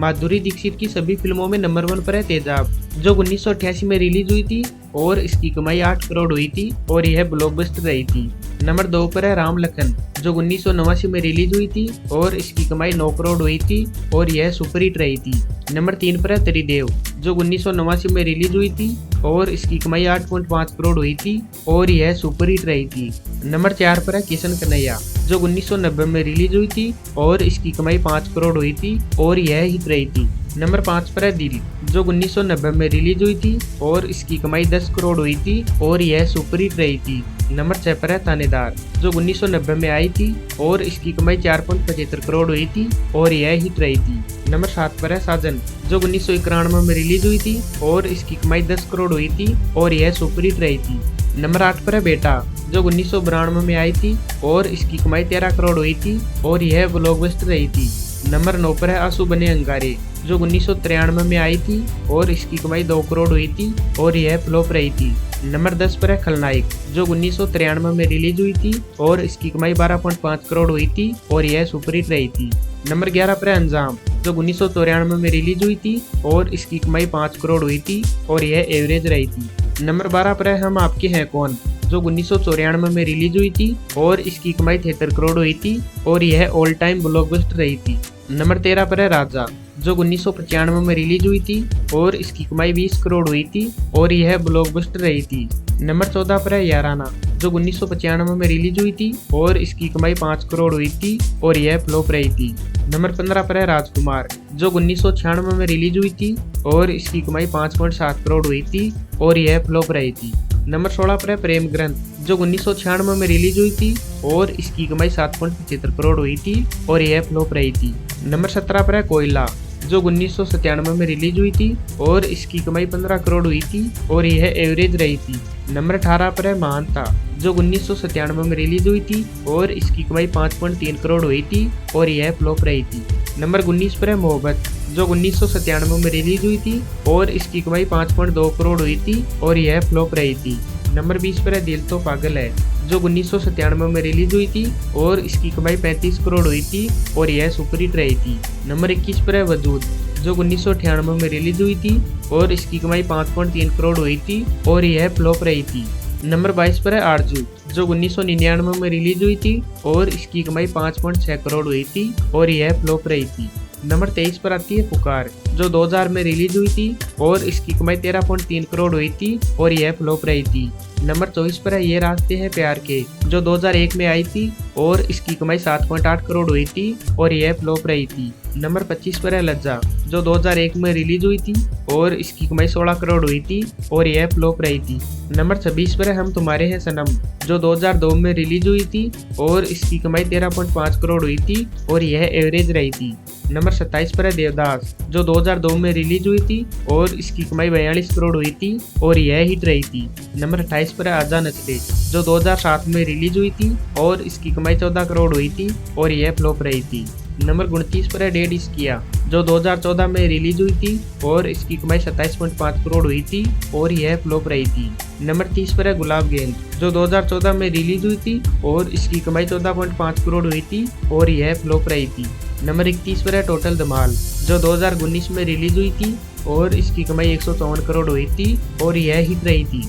माधुरी दीक्षित की सभी फिल्मों में नंबर 1 पर है तेजाब, जो 1988 में रिलीज हुई थी और इसकी कमाई 8 करोड़ हुई थी और यह ब्लॉकबस्टर रही थी। नंबर 2 पर है राम लखन, जो 1989 में रिलीज हुई थी और इसकी कमाई 9 करोड़ हुई थी और यह सुपरहिट रही थी। नंबर 3 पर है त्रिदेव, जो 1989 में रिलीज हुई थी और इसकी कमाई 8.5 करोड़ हुई थी और यह सुपरहिट रही थी। नंबर 4 पर है किशन कन्हैया, जो 1990 में रिलीज हुई थी और इसकी कमाई 5 करोड़ हुई थी और यह हिट रही थी। नंबर 5 पर है दिल, जो 1990 में रिलीज हुई थी और इसकी कमाई 10 करोड़ हुई थी और यह सुपरहिट रही थी। नंबर 6 पर है थानेदार, जो 1990 में आई थी और इसकी कमाई 4.75 करोड़ हुई थी और यह हिट रही थी। नंबर 7 पर है साजन, जो 1991 में रिलीज हुई थी और इसकी कमाई 10 करोड़ हुई थी और यह सुपरहिट रही थी। नंबर 8 पर है बेटा, जो 1992 में आई थी और इसकी कमाई 13 करोड़ हुई थी और यह ब्लॉकबस्टर रही थी। नंबर 9 पर है आंसू बने अंगारे, जो 1993 में आई थी और इसकी कमाई 2 करोड़ हुई थी और यह फ्लॉप रही थी। नंबर 10 पर है खलनायक, जो 1993 में रिलीज हुई थी और इसकी कमाई 12.5 करोड़ हुई थी और यह सुपरहिट रही थी। नंबर 11 पर है अंजाम, जो 1994 में रिलीज हुई थी और इसकी कमाई 5 करोड़ हुई थी और यह एवरेज रही थी। नंबर 12 पर है हम आपके हैं कौन, जो 1994 में रिलीज हुई थी और इसकी कमाई 73 करोड़ हुई थी और यह ऑल टाइम ब्लॉकबस्टर रही थी। नंबर 13 पर है राजा, जो 1995 में रिलीज हुई थी और इसकी कमाई 20 करोड़ हुई थी और यह ब्लॉकबस्टर रही थी। नंबर 14 पर है याराना, जो 1995 में रिलीज हुई थी और इसकी कमाई 5 करोड़ हुई थी और यह फ्लॉप रही थी। नंबर 15 पर है राजकुमार, जो 1996 में रिलीज हुई थी और इसकी कमाई 5.7 करोड़ हुई थी और यह फ्लॉप रही थी। नंबर 16 पर है प्रेम ग्रंथ, जो 1996 में रिलीज हुई थी और इसकी कमाई 7.75 करोड़ हुई थी और यह फ्लॉप रही थी। नंबर 17 पर है कोयला, जो 1997 में रिलीज हुई थी और इसकी कमाई 15 करोड़ हुई थी और यह एवरेज रही थी। नंबर 18 पर है महानता, जो 1997 में रिलीज हुई थी और इसकी कमाई 5.3 करोड़ हुई थी और यह फ्लॉप रही थी। नंबर 19 पर है मोहब्बत, जो 1997 में रिलीज हुई थी और इसकी कमाई 5.2 करोड़ हुई थी और यह फ्लॉप रही थी। नंबर 20 पर है दिल तो पागल है, जो 1997 में रिलीज हुई थी और इसकी कमाई 35 करोड़ हुई थी और यह सुपरहिट रही थी। नंबर 21 पर है वजूद, जो 1998 में रिलीज हुई थी और इसकी कमाई 5.3 करोड़ हुई थी और यह फ्लॉप रही थी। नंबर 22 पर है आरजू, जो 1999 में रिलीज हुई थी और इसकी कमाई 5.6 करोड़ हुई थी और यह फ्लॉप रही थी। नंबर 23 पर आती है पुकार, जो 2000 में रिलीज हुई थी और इसकी कमाई 13.3 करोड़ हुई थी और यह फ्लॉप रही थी। नंबर 24 पर है ये रास्ते हैं प्यार के, जो 2001 में आई थी और इसकी कमाई 7.8 करोड़ हुई थी और यह फ्लॉप रही थी। नंबर 25 पर है लज्जा, जो 2001 में रिलीज हुई थी और इसकी कमाई 16 करोड़ हुई थी और यह फ्लॉप रही थी। नंबर 26 पर है हम तुम्हारे हैं सनम, जो 2002 में रिलीज हुई थी और इसकी कमाई 13.5 करोड़ हुई थी और यह एवरेज रही थी। नंबर 27 पर है देवदास, जो 2002 में रिलीज हुई थी और इसकी कमाई 42 करोड़ हुई थी और यह हिट रही थी। नंबर 28 पर है आजा नचले, जो 2007 में रिलीज हुई थी और इसकी कमाई 14 करोड़ हुई थी और यह फ्लॉप रही थी। नंबर 29 पर है डेड इश्किया, जो 2014 में रिलीज हुई थी और इसकी कमाई 27.5 करोड़ हुई थी और यह फ्लॉप रही थी। नंबर 30 पर है गुलाब गेंद, जो 2014 में रिलीज हुई थी और इसकी कमाई 14.5 करोड़ हुई थी और यह फ्लॉप रही थी। नंबर 31 पर है टोटल धमाल, जो 2019 में रिलीज हुई थी और इसकी कमाई 154 करोड़ हुई थी और यह हिट रही थी।